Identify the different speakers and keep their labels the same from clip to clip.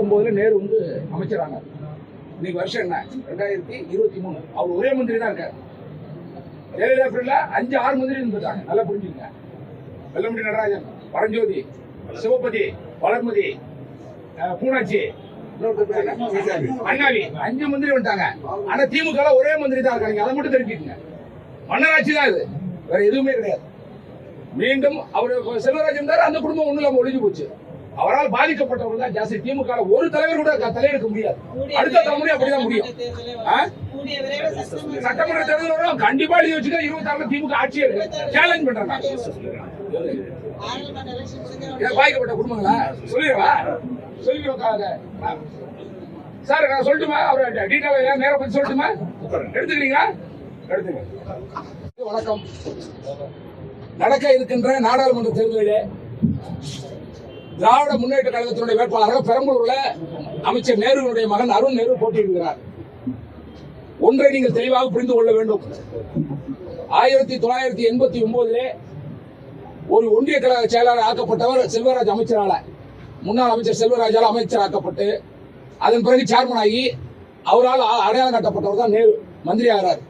Speaker 1: 1949 நேரு வந்து அமைச்சராங்க. இன்னைக்கு வருஷம் என்ன 2023. அவர் ஒரே மந்திரி தான் இருக்காரு. ஜெயலலிதா 5-6 மந்திரி இருந்துட்டாங்க. நல்லா புரிஞ்சுங்க. வெல்லமண்டி நடராஜன், பரஞ்சோதி, சிவபதி, வளர்மதி, பூனாச்சி, அண்ணாவி 5 மந்திரி வந்துட்டாங்க. ஆனா திமுக ஒரே மந்திரி தான் இருக்காங்க. அதை மட்டும் தெரிஞ்சுக்கங்க. மன்னராட்சி தான் இது, வேற எதுவுமே கிடையாது. மீண்டும் அவர் செல்வராஜ் இருந்தாரு, அந்த குடும்பம் ஒண்ணு இல்லாம ஒழிஞ்சு போச்சு. அவரால் பாதிக்கப்பட்டவர்கள் தான் ஜாஸ்தி. திமுக ஒரு தலைவர் கூட தலையெடுக்க முடியாது. அடுத்த தலைமுறை அப்படிதான் முடியும். சட்டமன்ற தேர்தல் வரும், கண்டிப்பா எழுதி வச்சுக்க. 26 திமுக ஆட்சி சேலஞ்ச் பண்றாங்க. பாதிக்கப்பட்ட குடும்பங்களா சொல்லிடுவா சொல்லிடுவாங்க சார். நான் சொல்லட்டுமா? அவர் டீட்டெயிலா நேர பத்தி சொல்லட்டுமா? எடுத்துக்கிறீங்களா? எடுத்துக்க. வணக்கம். நடக்க இருக்கின்ற நாடாளுமன்ற தேர்தலிலே திராவிட முன்னேற்ற கழகத்தினுடைய வேட்பாளராக பெரம்பலூர்ல அமைச்சர் நேருடைய மகன் அருண் நேரு போட்டியிடுகிறார். ஒன்றை நீங்கள் தெளிவாக புரிந்து கொள்ள வேண்டும். 1989 ஒரு ஒன்றிய கழக செயலாளர் ஆக்கப்பட்டவர் செல்வராஜ் அமைச்சரால, முன்னாள் அமைச்சர் செல்வராஜால் அமைச்சர் ஆக்கப்பட்டு அதன் பிறகு சேர்மன் ஆகி அவரால் அடையாளம் காட்டப்பட்டவர் தான் நேரு மந்திரி ஆகிறார்.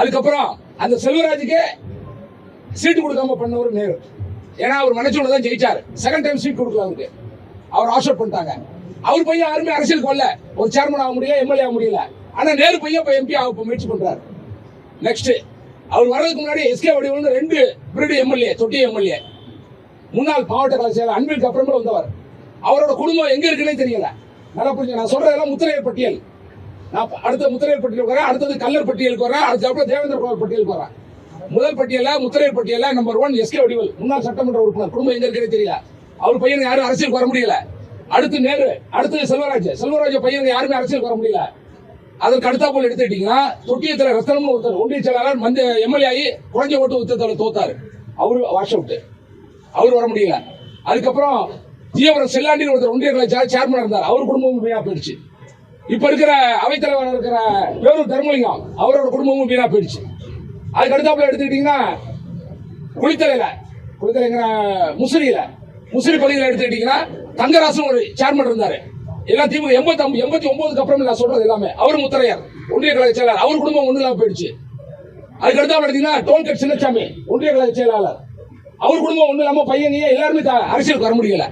Speaker 1: அதுக்கப்புறம் அந்த செல்வராஜுக்கே சீட்டு கொடுக்காம பண்ணவர் நேரு. ஏன்னா அவர் மனச்சூழல் தான் ஜெயிச்சார். செகண்ட் டைம் சீட் கொடுக்கல அவருக்கு. அவர் ஆஷர் பண்ணிட்டாங்க. அவர் பையன் யாருமே அரசியலுக்கு வரல. ஒரு சேர்மன் ஆக முடியல, எம்எல்ஏ ஆக முடியல. ஆனா நேரு பையன் இப்ப எம்பி ஆக முயற்சி பண்றாரு. நெக்ஸ்ட் அவர் வர்றதுக்கு முன்னாடி எஸ்கே வடிவல் 2 பிரீடு எம்எல்ஏ, தொட்டி எம்எல்ஏ, முன்னாள் மாவட்ட கழக செயலாளர் அன்பிற்கு அப்புறமே வந்தவர். அவரோட குடும்பம் எங்க இருக்குன்னே தெரியல. நல்லா புரிஞ்சு நான் சொல்றதெல்லாம் முத்திரையர் பட்டியல். நான் அடுத்த முத்திரையர் பட்டியலுக்கு வரேன், அடுத்தது கல்லர் பட்டியலுக்கு வரேன், அடுத்த தேவேந்திர குமார் பட்டியலுக்கு வரேன். முதல் பட்டியல முத்திரையர் பட்டியல நம்பர் 1 எஸ்கே வடிவல், முன்னாள் சட்டமன்ற உறுப்பினர். குடும்பம் எங்க இருக்குன்னே தெரியல. அவர் பையனுக்கு யாரும் அரசியலுக்கு வர முடியல. அடுத்து நேரு, அடுத்து செல்வராஜ் பையனுக்கு யாருமே அரசியலுக்கு வர முடியல. அதற்கு அடுத்தா போல எடுத்துக்கிட்டீங்கன்னா தொட்டியத்தில் ரத்தனம்னு ஒருத்தர் ஒன்றிய செயலாளர் எம்எல்ஏ ஆகி குறைஞ்ச ஓட்டு உத்தரத்தில் தோத்தாரு. அவரு வாஷ் அவுட், அவர் வர முடியல. அதுக்கப்புறம் ஜீவரம் செல்லாண்டின்னு ஒருத்தர் ஒன்றிய கழக சேர்மன் இருந்தார். அவர் குடும்பமும் வீணா போயிடுச்சு. இப்ப இருக்கிற அவைத்தலைவர் இருக்கிற பேரூர் தர்மலிங்கம், அவரோட குடும்பமும் வீணா போயிடுச்சு. அதுக்கு அடுத்தாப்புல எடுத்துக்கிட்டீங்கன்னா குளித்தலைங்கிற முசிறி பகுதியில் எடுத்துக்கிட்டீங்கன்னா தங்கராசன் ஒரு சேர்மன் இருந்தாரு. எல்லாம் திமுக 89 அப்புறம் நான் சொல்றது எல்லாமே. அவர் முத்திரையர், ஒன்றிய கழக செயலாளர். அவர் குடும்பம் ஒண்ணு இல்லாம போயிடுச்சு. அதுக்கு அடுத்தாப்புல எடுத்தீங்கன்னா டோல்கட் சின்னசாமி, ஒன்றிய கழக செயலாளர். அவர் குடும்பம் ஒண்ணு இல்லாம பையன் எல்லாருமே அரசியலுக்கு வர முடியல.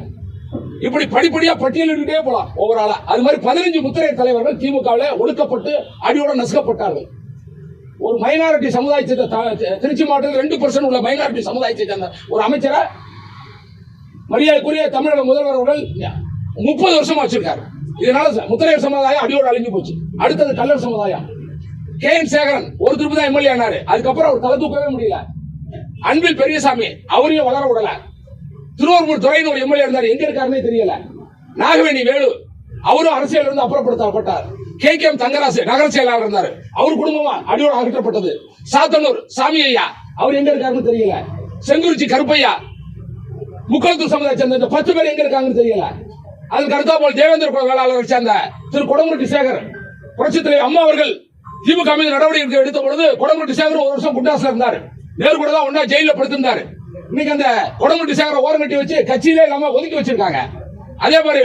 Speaker 1: இப்படி படிப்படியா பட்டியலிட்டே போலாம் ஓவராலா. அது மாதிரி 15 முத்திரையர் தலைவர்கள் திமுகவில் ஒடுக்கப்பட்டு அடியோட நசுக்கப்பட்டார்கள். ஒரு மைனாரிட்டி சமுதாயத்தை திருச்சி மாவட்டத்தில் 2% உள்ள மைனாரிட்டி சமுதாயத்தை சேர்ந்த ஒரு அமைச்சரை மரியாதைக்குரிய தமிழக முதல்வர் அவர்கள் 30 வருஷமா வச்சிருக்காரு. இதனால முத்திரையர் சமுதாயம் அடியோடு அழிஞ்சு போச்சு. அடுத்தது கல்லர் சமுதாயம். KN சேகரன் ஒரு திருப்பி தான் எம்எல்ஏ ஆனாரு. அதுக்கப்புறம் அவர் தலை தூக்கவே முடியல. அன்பில் பெரியசாமி அவரையும் வளர விடல. திருவூர் துறைன்னு ஒரு எம்எல்ஏ இருந்தார், எங்க இருக்காருன்னே தெரியல. நாகவேணி வேலு அவரும் அரசியல் இருந்து அப்புறப்படுத்தப்பட்டார். KM தங்கராசு நகர செயலாளர் இருந்தார். அவர் குடும்பமா அடியோடு அகற்றப்பட்டது. சாத்தனூர் சாமி ஐயா அவர் எங்க இருக்காருன்னு தெரியல. செங்குறிச்சி கருப்பையா, முக்களத்தூர் சமுதாயத்தை சேர்ந்த 10 பேர் எங்க இருக்காங்கன்னு தெரியல. அதுக்கு அடுத்தா போல் தேவேந்திர குல வேளாளர் சேர்ந்த திரு கொடமுருட்டி சேகர், புரட்சித் தலைவர் அம்மா அவர்கள் திமுக மீது நடவடிக்கை எடுத்த பொழுது கொடமுருட்டி சேகர் 1 வருஷம் குண்டாஸ்ல இருந்தார். நேரு கூட தான் ஒன்னா ஜெயில படுத்திருந்தாரு. இன்னைக்கு அந்த கொடமுருட்டி சேகரை ஓரம் கட்டி வச்சு கட்சியிலே இல்லாம ஒதுக்கி வச்சிருக்காங்க. அதே மாதிரி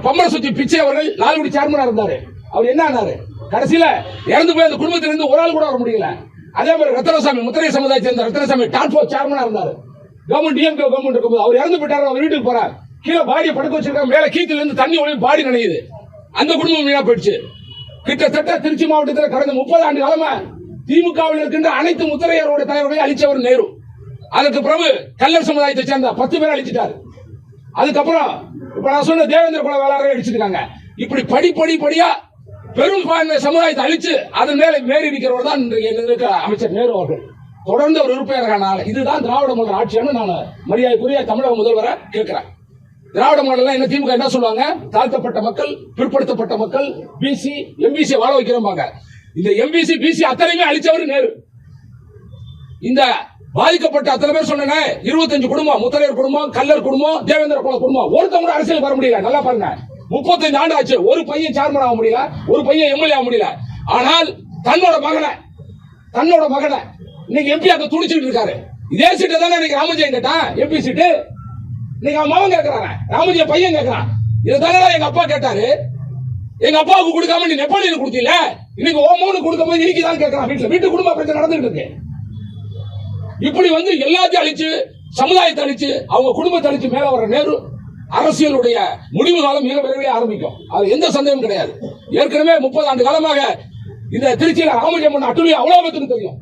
Speaker 1: பம்பர சுத்தி பிச்சை அவர்கள் லால்குடி சேர்மனா இருந்தாரு. அவர் என்ன ஆனாரு? கடைசியில இறந்து போய் அந்த குடும்பத்திலிருந்து ஒரு ஆள் கூட வர முடியல. அதே மாதிரி ரத்தனசாமி முத்திரை சமுதாயத்தை சேர்ந்த ரத்தனசாமி டான்ஃபோ சேர்மனா இருந்தாரு. கவர்மெண்ட் டிஎம்கே கவர்மெண்ட் இருக்கும்போது அவர் இறந்து போயிட்டாரு. அவர் வீட்டுக்கு போறார், கீழே பாடியை படுக்க வச்சிருக்காங்க. மேல கீத்துல இருந்து தண்ணி ஒளி பாடி நனையுது. அந்த குடும்பம் வீணா போயிடுச்சு. கிட்டத்தட்ட திருச்சி மாவட்டத்தில் கடந்த 30 ஆண்டு காலமா திமுகவில் இருக்கின்ற அனைத்து முத்திரையரோட தலைவர்களை அழிச்சவர் நேரு. அதுக்கு பிறகு கல்லர் சமுதாயத்தை சேர்ந்த 10 பேரை அழிச்சிட்டாரு. அதுக்கப்புறம் இப்ப நான் சொன்ன தேவேந்திர குல வேளாளரை அழிச்சிருக்காங்க. இப்படி படிப்படியா பெரும் சமுதாயத்தை அழிச்சு அதன் மேல மேறி நிற்கிறவர் தான் அமைச்சர் நேரு அவர்கள். தொடர்ந்து ஒரு உறுப்பினரான இதுதான் திராவிட மாடல் ஆட்சின்னு நான் மரியாதைக்குரிய தமிழக முதல்வரை கேட்கிறேன். திராவிட மாடல் என்ன திமுக என்ன சொல்லுவாங்க? தாழ்த்தப்பட்ட மக்கள், பிற்படுத்தப்பட்ட மக்கள், பிசி எம்பிசி வாழ வைக்கிறோம்பாங்க. இந்த எம்பிசி பிசி அத்தனையுமே அழிச்சவர் நேரு. இந்த பாதிக்கப்பட்ட அத்தனை பேர் சொன்ன 25 குடும்பம், முத்திரையர் குடும்பம், கல்லர் குடும்பம், தேவேந்திர குல குடும்பம், ஒருத்தவங்க அரசியல் வர முடியல. நல்லா பாருங்க, 35 ஆண்டு ஆச்சு. ஒரு பையன் சேர்மன் ஆக முடியல, ஒரு பையன் எம்எல்ஏ ஆக முடியல. ஆனால் தன்னோட மகனை இன்னைக்கு எம்பி ஆக்க துடிச்சிட்டு இருக்காரு. இதே சீட்டை தானே இன்னைக்கு ராமஜெயம் கேட்டான் எம்பி சீட்டு. இன்னைக்கு அவன் மகன் கேட்கிறான், ராமஜெயம் பையன் கேட்கிறான். இதுதானே எங்க அப்பா கேட்டாரு. எங்க அப்பாவுக்கு கொடுக்காம நீ நெப்போலியனுக்கு கொடுத்தீல, இன்னைக்கு ஓமோனு கொடுக்கும் போது நீக்கிதான் கேட்கறான். வீட்டு குடும்ப பிரச்சனை நடந்துட்டு இருக்கு. இப்படி எல்லாத்தையும் அழிச்சு, சமுதாயத்தை அழிச்சு, அவங்க குடும்பத்தை அழிச்சு மேல வர நேரு அரசியலுடைய முடிவு காலம் மிக விரைவில் ஆரம்பிக்கும். அது எந்த சந்தேகமும் கிடையாது. ஏற்கனவே 30 ஆண்டு காலமாக இந்த திருச்சியில ராமஜெயம்மன் அட்டுலி அவ்வளவு பேருக்கு தெரியும்.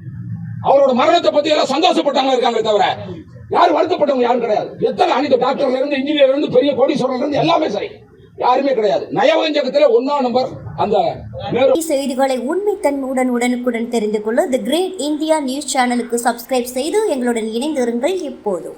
Speaker 1: அவரோட மரணத்தை பத்தி எல்லாம் சந்தோஷப்பட்டாங்க இருக்காங்க தவிர யாரும் வருத்தப்பட்டவங்க யாரும் கிடையாது. எத்தனை அன்னைக்கு டாக்டர்ல இருந்து இன்ஜினியர்ல இருந்து பெரிய கோடீஸ்வரர்ல இருந்து எல்லாமே சரி, யாருமே கிடையாது. நயவஞ்சகத்திலே 1ஆம் நம்பர் அந்த
Speaker 2: செய்திகளை உண்மைத்தன்மையுடன் உடனுக்குடன் தெரிந்து கொள்ள தி கிரேட் இந்தியா நியூஸ் சேனலுக்கு சப்ஸ்கிரைப் செய்து எங்களுடன் இணைந்திருங்கள். இப்போதும்